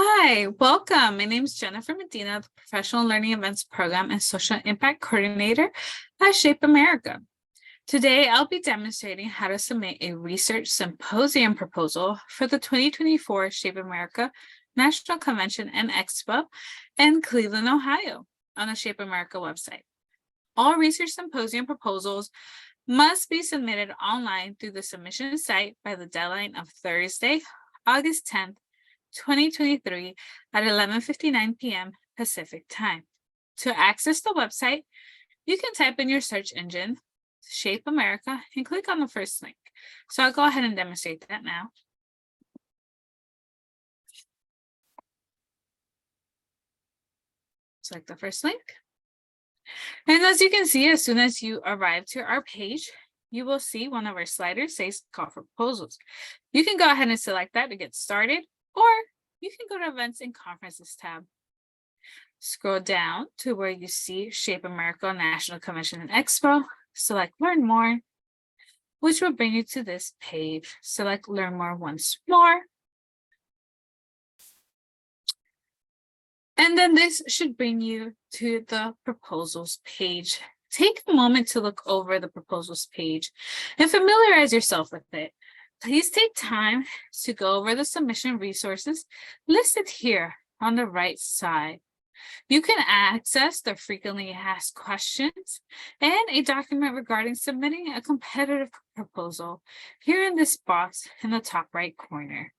Hi, welcome. My name is Jennifer Medina, the Professional Learning Events Program and Social Impact Coordinator at Shape America. Today, I'll be demonstrating how to submit a research symposium proposal for the 2024 Shape America National Convention and Expo in Cleveland, Ohio, on the Shape America website. All research symposium proposals must be submitted online through the submission site by the deadline of Thursday, August 10th, 2023 at 11:59 p.m. Pacific time. To access the website, you can type in your search engine, Shape America, and click on the first link. So I'll go ahead and demonstrate that now. Select the first link. And as you can see, as soon as you arrive to our page, you will see one of our sliders says call for proposals. You can go ahead and select that to get started, or you can go to Events and Conferences tab. Scroll down to where you see Shape America National Convention and Expo. Select Learn More, which will bring you to this page. Select Learn More once more. And then this should bring you to the proposals page. Take a moment to look over the proposals page and familiarize yourself with it. Please take time to go over the submission resources listed here on the right side. You can access the frequently asked questions and a document regarding submitting a competitive proposal here in this box in the top right corner.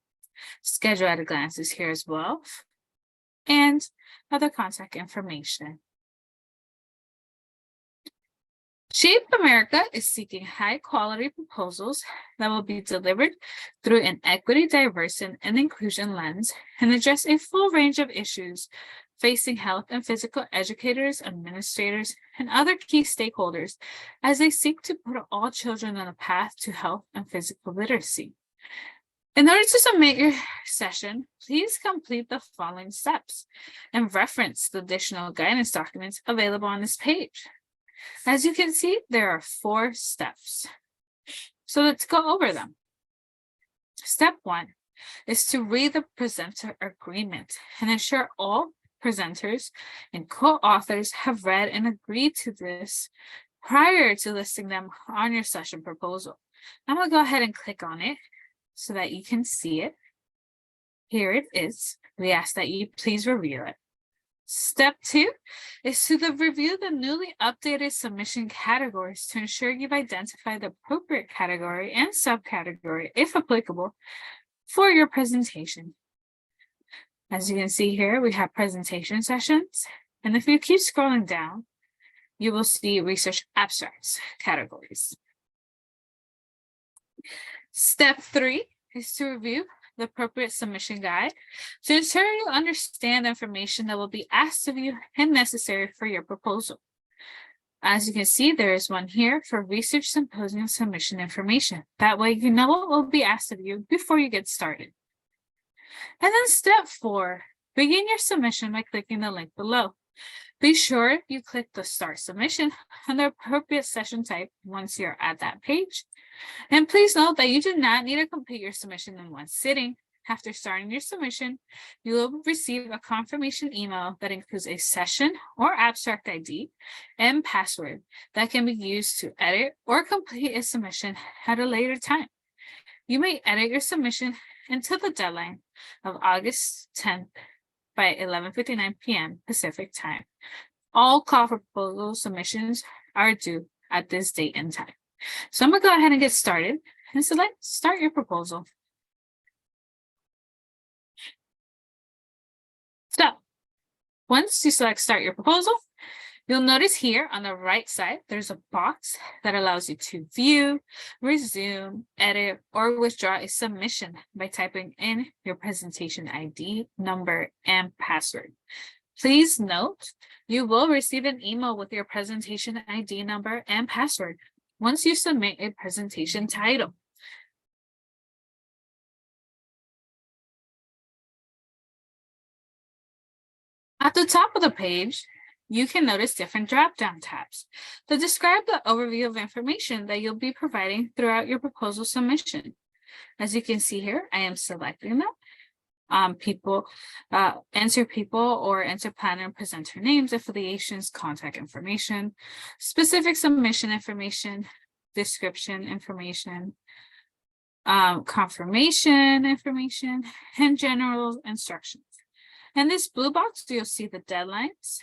Schedule at a glance is here as well, and other contact information. Shape America is seeking high-quality proposals that will be delivered through an equity, diversity, and inclusion lens and address a full range of issues facing health and physical educators, administrators, and other key stakeholders as they seek to put all children on a path to health and physical literacy. In order to submit your session, please complete the following steps and reference the additional guidance documents available on this page. As you can see, there are 4 steps. So let's go over them. Step 1 is to read the presenter agreement and ensure all presenters and co-authors have read and agreed to this prior to listing them on your session proposal. I'm going to go ahead and click on it so that you can see it. Here it is. We ask that you please review it. Step 2 is to review the newly updated submission categories to ensure you've identified the appropriate category and subcategory, if applicable, for your presentation. As you can see here, we have presentation sessions, and if you keep scrolling down, you will see research abstracts categories. Step 3 is to review the appropriate submission guide to ensure you understand the information that will be asked of you and necessary for your proposal. As you can see, there is one here for research symposium submission information. That way you know what will be asked of you before you get started. And then step 4, begin your submission by clicking the link below. Be sure you click the Start Submission on the appropriate session type once you're at that page. And please note that you do not need to complete your submission in one sitting. After starting your submission, you will receive a confirmation email that includes a session or abstract ID and password that can be used to edit or complete a submission at a later time. You may edit your submission until the deadline of August 10th by 11:59 p.m. Pacific time. All call for proposal submissions are due at this date and time. So I'm going to go ahead and get started and select Start Your Proposal. So once you select Start Your Proposal, you'll notice here on the right side, there's a box that allows you to view, resume, edit, or withdraw a submission by typing in your presentation ID, number, and password. Please note, you will receive an email with your presentation ID number and password once you submit a presentation title. At the top of the page, you can notice different drop-down tabs that describe the overview of information that you'll be providing throughout your proposal submission. As you can see here, I am selecting them enter people or enter planner and presenter names, affiliations, contact information, specific submission information, description information, confirmation information, and general instructions. In this blue box, you'll see the deadlines.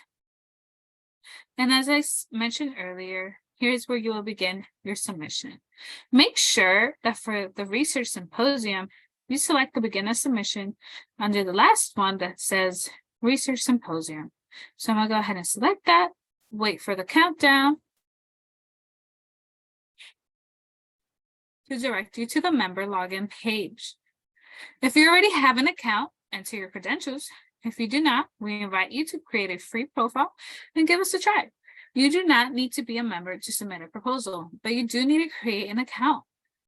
And as I mentioned earlier, here's where you will begin your submission. Make sure that for the research symposium, you select the beginner submission under the last one that says research symposium. So I'm gonna go ahead and select that, wait for the countdown to direct you to the member login page. If you already have an account, enter your credentials. If you do not, we invite you to create a free profile and give us a try. You do not need to be a member to submit a proposal, but you do need to create an account.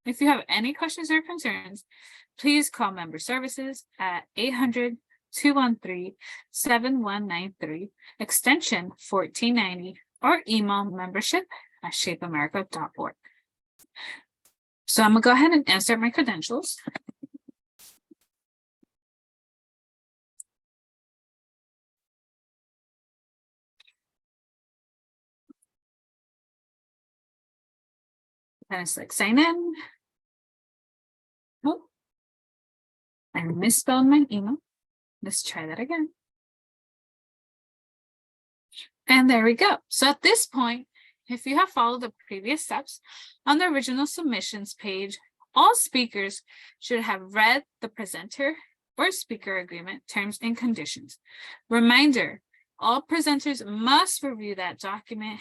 If you have any questions or concerns, please call member services at 800-213-7193, extension 1490, or email membership@shapeamerica.org. So I'm gonna go ahead and insert my credentials. And it's like sign in. Oh, I misspelled my email. Let's try that again. And there we go. So at this point, if you have followed the previous steps on the original submissions page, all speakers should have read the presenter or speaker agreement terms and conditions. Reminder, all presenters must review that document,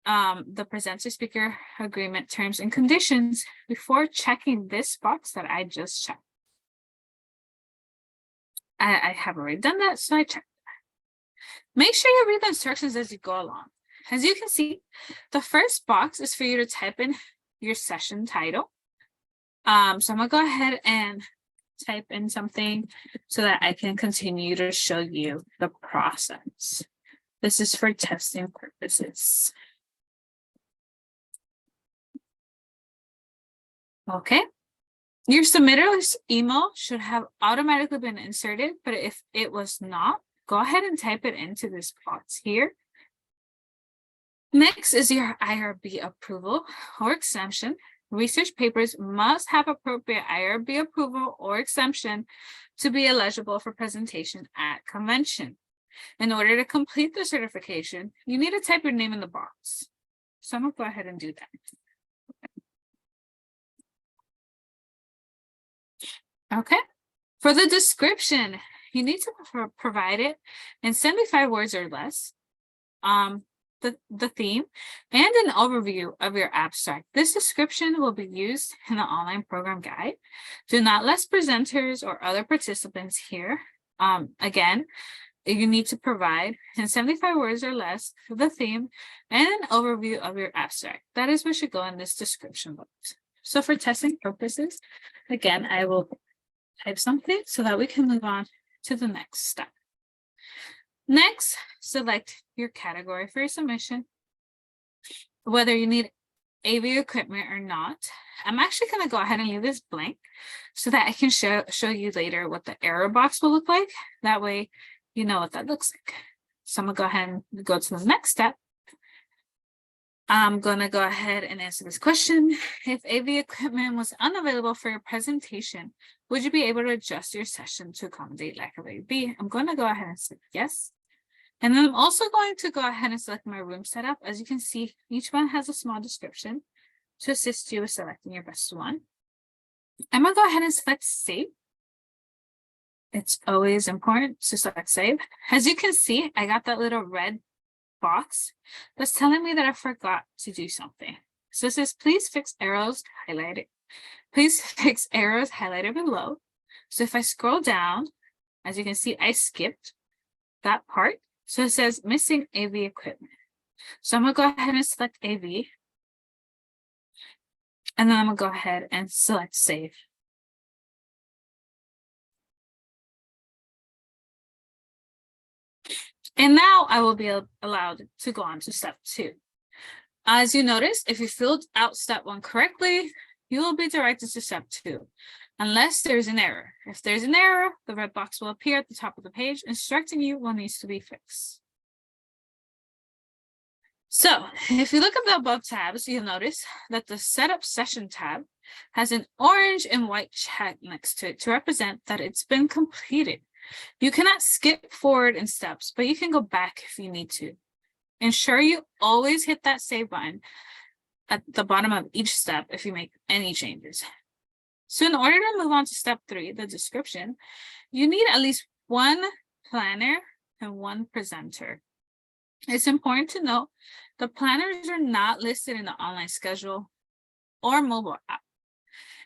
the presenter speaker agreement terms and conditions before checking this box that I just checked. I have already done that, so I checked. Make sure you read the instructions as you go along. As you can see, the first box is for you to type in your session title. So I'm gonna go ahead and type in something so that I can continue to show you the process. This is for testing purposes. Okay. Your submitter's email should have automatically been inserted, but if it was not, go ahead and type it into this box here. Next is your IRB approval or exemption. Research papers must have appropriate IRB approval or exemption to be eligible for presentation at convention. In order to complete the certification, you need to type your name in the box. So I'm gonna go ahead and do that. Okay, for the description, you need to provide it in 75 words or less, the theme, and an overview of your abstract. This description will be used in the online program guide. Do not let presenters or other participants hear. Again, you need to provide in 75 words or less the theme and an overview of your abstract. That is what should go in this description box. So for testing purposes, again, I will type something so that we can move on to the next step. Next, select your category for your submission, whether you need AV equipment or not. I'm actually going to go ahead and leave this blank so that I can show you later what the error box will look like. That way, you know what that looks like. So I'm going to go ahead and go to the next step. I'm going to go ahead and answer this question. If AV equipment was unavailable for your presentation, would you be able to adjust your session to accommodate lack of AV? I'm going to go ahead and select yes. And then I'm also going to go ahead and select my room setup. As you can see, each one has a small description to assist you with selecting your best one. I'm going to go ahead and select save. It's always important to select save. As you can see, I got that little red box that's telling me that I forgot to do something. So it says, please fix arrows highlighted. Please fix arrows highlighted below. So if I scroll down, as you can see, I skipped that part. So it says missing AV equipment. So I'm gonna go ahead and select AV. And then I'm gonna go ahead and select save. And now I will be allowed to go on to step 2. As you notice, if you filled out step 1 correctly, you will be directed to step 2, unless there's an error. If there's an error, the red box will appear at the top of the page instructing you what needs to be fixed. So if you look at the above tabs, you'll notice that the Setup Session tab has an orange and white check next to it to represent that it's been completed. You cannot skip forward in steps, but you can go back if you need to. Ensure you always hit that save button at the bottom of each step if you make any changes. So in order to move on to step 3, the description, you need at least one planner and one presenter. It's important to note the planners are not listed in the online schedule or mobile app.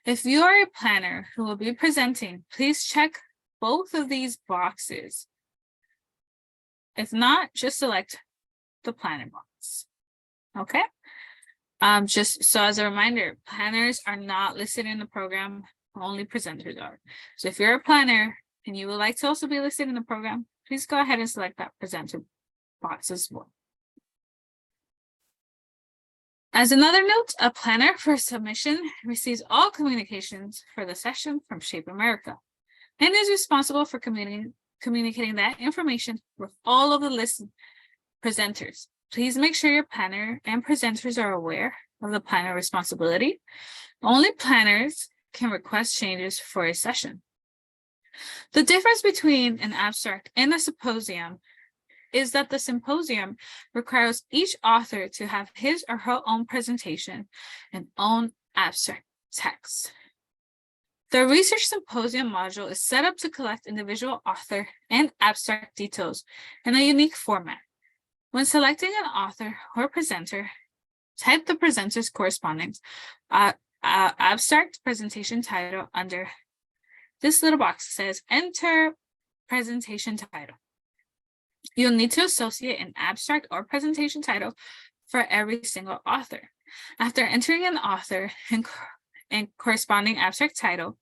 If you are a planner who will be presenting, please check both of these boxes. If not, just select the planner box. Okay? Just so as a reminder, planners are not listed in the program, only presenters are. So if you're a planner and you would like to also be listed in the program, please go ahead and select that presenter box as well. As another note, a planner for submission receives all communications for the session from Shape America and is responsible for communicating that information with all of the listed presenters. Please make sure your planner and presenters are aware of the planner responsibility. Only planners can request changes for a session. The difference between an abstract and a symposium is that the symposium requires each author to have his or her own presentation and own abstract text. The Research Symposium module is set up to collect individual author and abstract details in a unique format. When selecting an author or presenter, type the presenter's corresponding abstract presentation title under this little box. It says enter presentation title. You'll need to associate an abstract or presentation title for every single author. After entering an author and corresponding abstract title,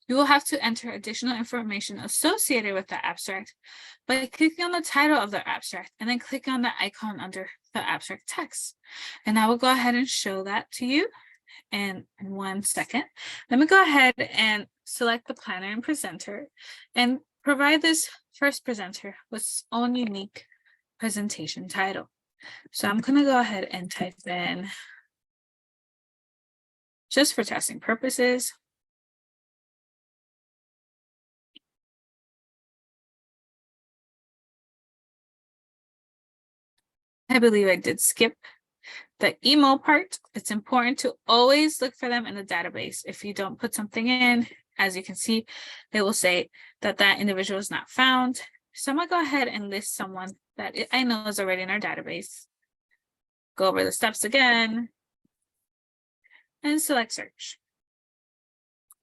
you will have to enter additional information associated with the abstract by clicking on the title of the abstract and then click on the icon under the abstract text. And I will go ahead and show that to you in 1 second. Let me go ahead and select the planner and presenter and provide this first presenter with its own unique presentation title. So I'm going to go ahead and type in, just for testing purposes, I believe I did skip the email part. It's important to always look for them in the database. If you don't put something in, as you can see, it will say that that individual is not found. So I'm gonna go ahead and list someone that I know is already in our database. Go over the steps again and select search.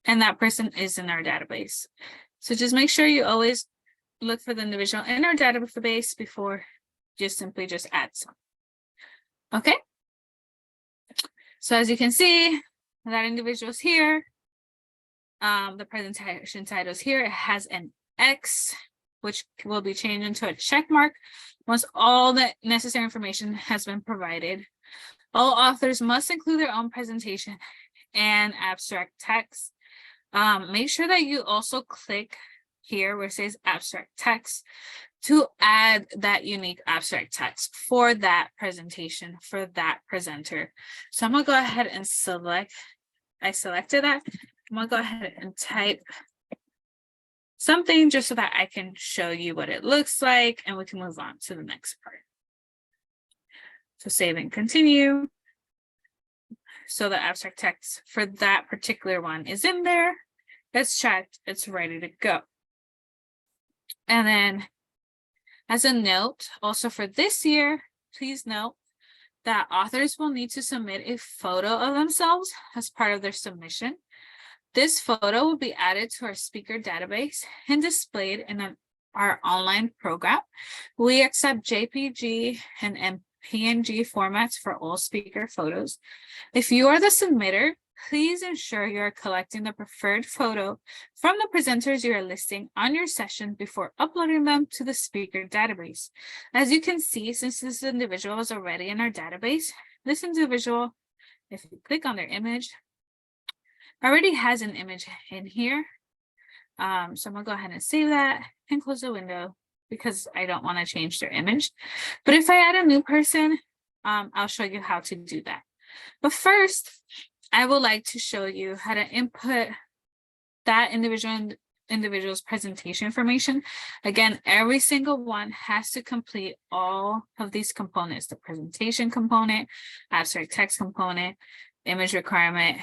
And that person is in our database. So just make sure you always look for the individual in our database before just simply add some. Okay. So as you can see, that individual is here. The presentation title is here. It has an X, which will be changed into a check mark once all the necessary information has been provided. All authors must include their own presentation and abstract text. Make sure that you also click here where it says abstract text to add that unique abstract text for that presentation, for that presenter. So I'm gonna go ahead and I selected that. I'm gonna go ahead and type something just so that I can show you what it looks like and we can move on to the next part. So save and continue. So the abstract text for that particular one is in there. It's checked, it's ready to go. And then as a note, also for this year, please note that authors will need to submit a photo of themselves as part of their submission. This photo will be added to our speaker database and displayed in our online program. We accept JPG and PNG formats for all speaker photos. If you are the submitter, please ensure you are collecting the preferred photo from the presenters you are listing on your session before uploading them to the speaker database. As you can see, since this individual is already in our database, this individual, if you click on their image, already has an image in here. So I'm gonna go ahead and save that and close the window because I don't want to change their image. But if I add a new person, I'll show you how to do that. But first, I would like to show you how to input that individual's presentation information. Again, every single one has to complete all of these components: the presentation component, abstract text component, image requirement,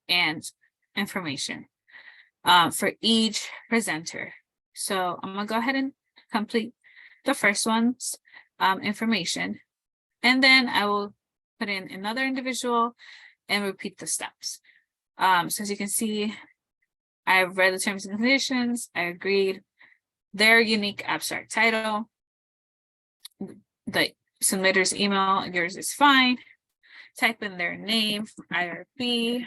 and information for each presenter. So I'm gonna go ahead and complete the first one's information, and then I will put in another individual and repeat the steps. So as you can see, I've read the terms and conditions, I agreed, their unique abstract title, the submitter's email, yours is fine, type in their name, IRB,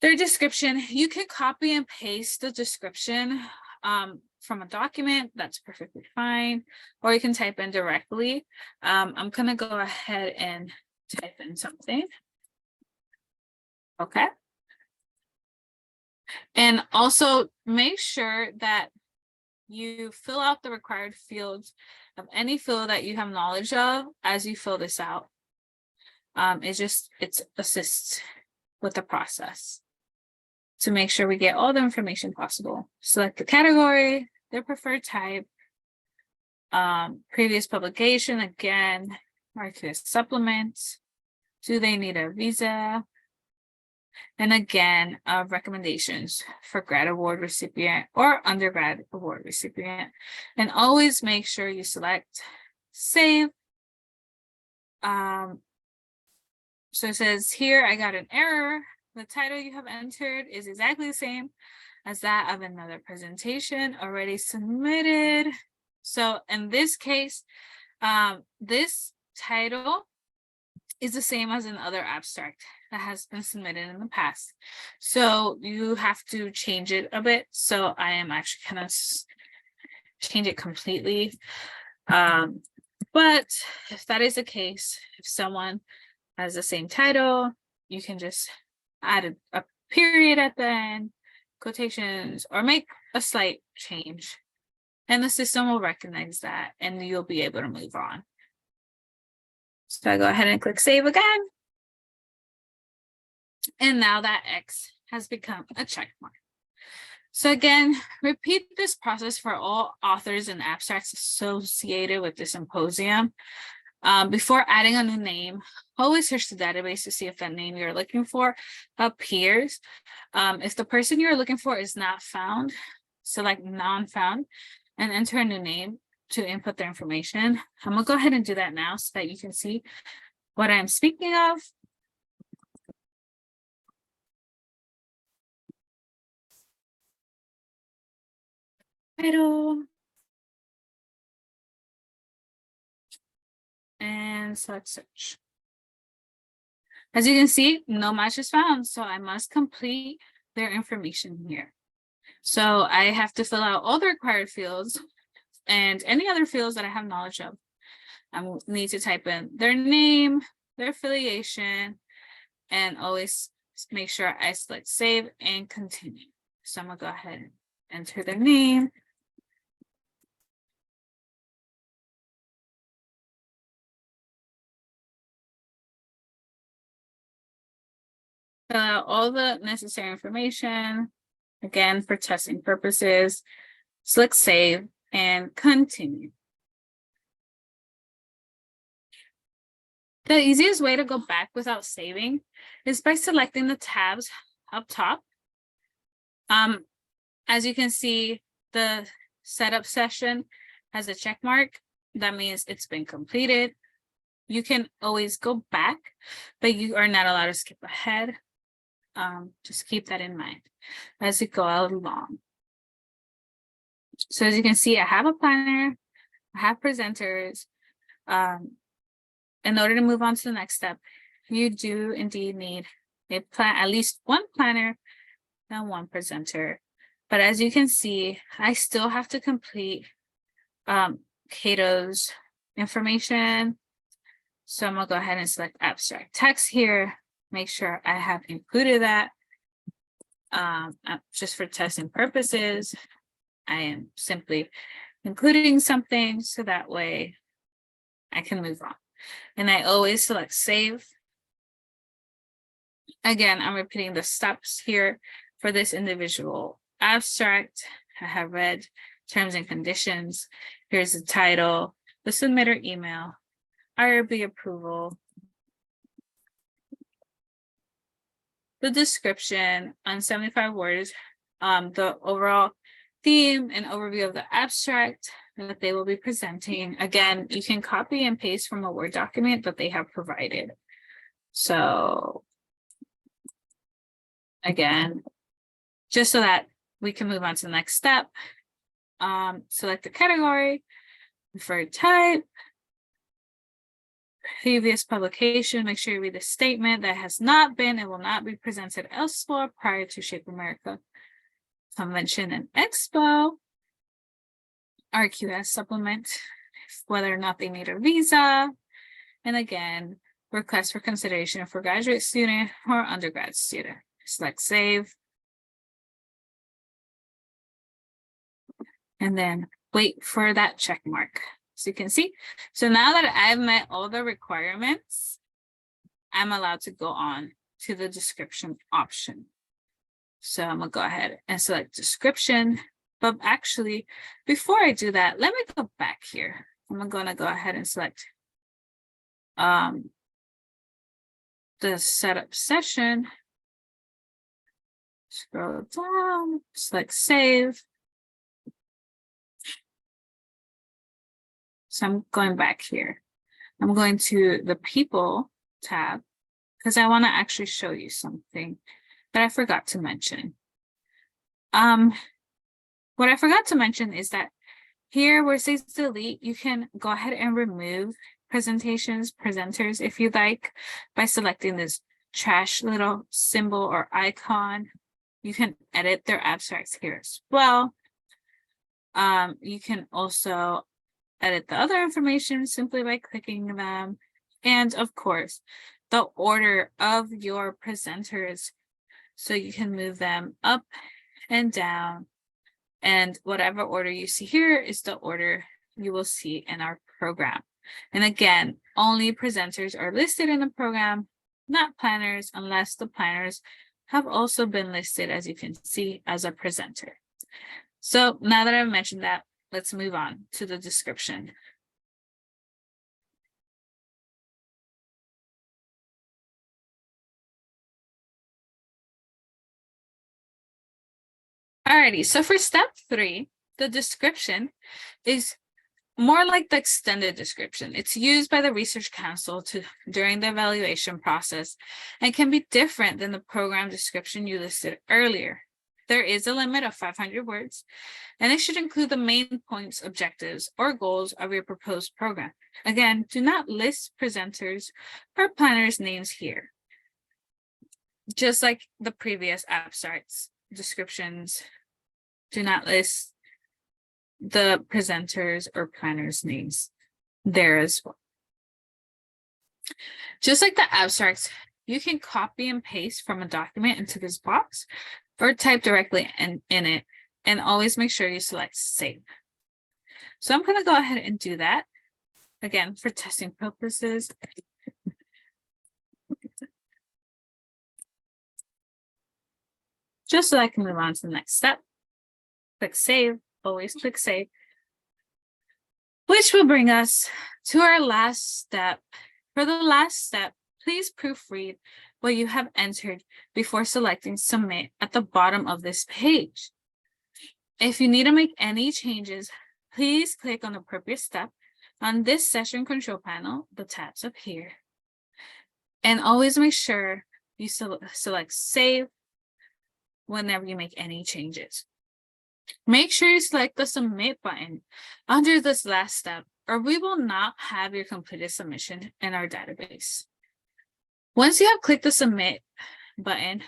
their description. You can copy and paste the description from a document, that's perfectly fine, or you can type in directly. I'm gonna go ahead and type in something. Okay. And also make sure that you fill out the required fields of any field that you have knowledge of as you fill this out. It assists with the process to make sure we get all the information possible. Select the category, their preferred type, previous publication, again, market supplements, do they need a visa? And again, recommendations for grad award recipient or undergrad award recipient. And always make sure you select save. So it says here, I got an error. The title you have entered is exactly the same as that of another presentation already submitted. So in this case, this title is the same as another abstract that has been submitted in the past. So you have to change it a bit. So I am actually going to change it completely. But if that is the case, if someone has the same title, you can just add a period at the end, quotations, or make a slight change. And the system will recognize that and you'll be able to move on. So I go ahead and click save again. And now that X has become a check mark. So again, repeat this process for all authors and abstracts associated with the symposium. Before adding a new name, always search the database to see if that name you're looking for appears. If the person you're looking for is not found, select non-found and enter a new name to input their information. I'm gonna go ahead and do that now so that you can see what I'm speaking of. Title. And select search. As you can see, no match is found, so I must complete their information here. So I have to fill out all the required fields and any other fields that I have knowledge of. I need to type in their name, their affiliation, and always make sure I select save and continue. So I'm gonna go ahead and enter their name. Fill out all the necessary information, again, for testing purposes, select save and continue. The easiest way to go back without saving is by selecting the tabs up top. As you can see, the setup session has a check mark. That means it's been completed. You can always go back, but you are not allowed to skip ahead. Just keep that in mind as you go along. So as you can see, I have a planner, I have presenters. In order to move on to the next step, you do indeed need a plan, at least one planner and one presenter. But as you can see, I still have to complete Cato's information. So I'm gonna go ahead and select abstract text here. make sure I have included that. Just for testing purposes, I am simply including something so that way I can move on. And I always select save. Again, I'm repeating the steps here for this individual abstract. I have read terms and conditions. Here's the title, the submitter email, IRB approval, the description on 75 words, the overall theme and overview of the abstract that they will be presenting. Again, you can copy and paste from a Word document that they have provided. So again, just so that we can move on to the next step, select the category, preferred type, previous publication. Make sure you read the statement that has not been and will not be presented elsewhere prior to Shape America Convention and Expo. RQS supplement, whether or not they need a visa. And again, request for consideration for graduate student or undergrad student. Select save. And then wait for that check mark. So you can see, so now that I've met all the requirements, I'm allowed to go on to the description option. So I'm gonna go ahead and select description, but actually, before I do that, let me go back here. I'm gonna go ahead and select the setup session, scroll down, select save. So I'm going back here. I'm going to the people tab because I want to actually show you something that I forgot to mention. What I forgot to mention is that here where it says delete, you can go ahead and remove presenters if you'd like by selecting this trash little symbol or icon. You can edit their abstracts here as well. You can also edit the other information simply by clicking them. And of course, the order of your presenters. So you can move them up and down. And whatever order you see here is the order you will see in our program. And again, only presenters are listed in the program, not planners, unless the planners have also been listed, as you can see, as a presenter. So now that I've mentioned that, let's move on to the description. Alrighty, so for step 3, the description is more like the extended description. It's used by the Research Council during the evaluation process and can be different than the program description you listed earlier. There is a limit of 500 words, and it should include the main points, objectives, or goals of your proposed program. Again, do not list presenters or planners' names here. Just like the previous abstracts descriptions, do not list the presenters or planners' names there as well. Just like the abstracts, you can copy and paste from a document into this box or type directly in it, and always make sure you select save. So I'm going to go ahead and do that again for testing purposes. Just so I can move on to the next step. Click save, always click save, which will bring us to our last step. For the last step, please proofread what you have entered before selecting submit at the bottom of this page. If you need to make any changes, please click on the appropriate step on this session control panel, the tabs up here. And always make sure you select save whenever you make any changes. Make sure you select the submit button under this last step, or we will not have your completed submission in our database. Once you have clicked the submit button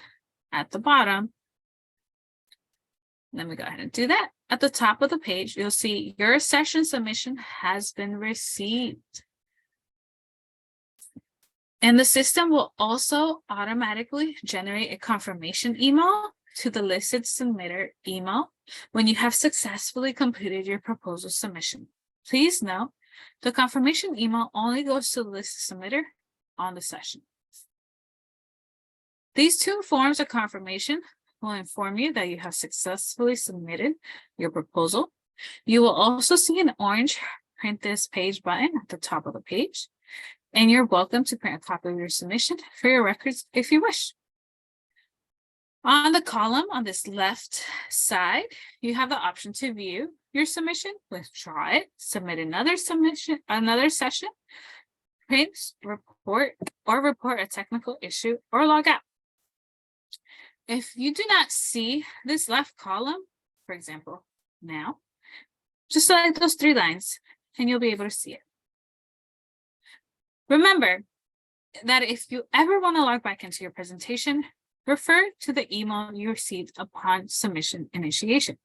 at the bottom, let me go ahead and do that. At the top of the page, you'll see your session submission has been received. And the system will also automatically generate a confirmation email to the listed submitter email when you have successfully completed your proposal submission. Please note, the confirmation email only goes to the listed submitter on the session. These two forms of confirmation will inform you that you have successfully submitted your proposal. You will also see an orange print this page button at the top of the page, and you're welcome to print a copy of your submission for your records if you wish. On the column on this left side, you have the option to view your submission, withdraw it, submit another session, print, report, or report a technical issue, or log out. If you do not see this left column, for example, now, just select those three lines and you'll be able to see it. Remember that if you ever want to log back into your presentation, refer to the email you received upon submission initiation.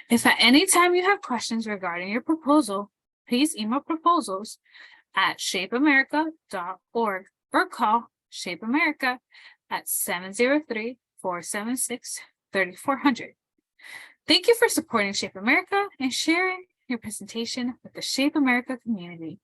If at any time you have questions regarding your proposal, please email proposals@shapeamerica.org or call Shape America at 703-476-3400. Thank you for supporting Shape America and sharing your presentation with the Shape America community.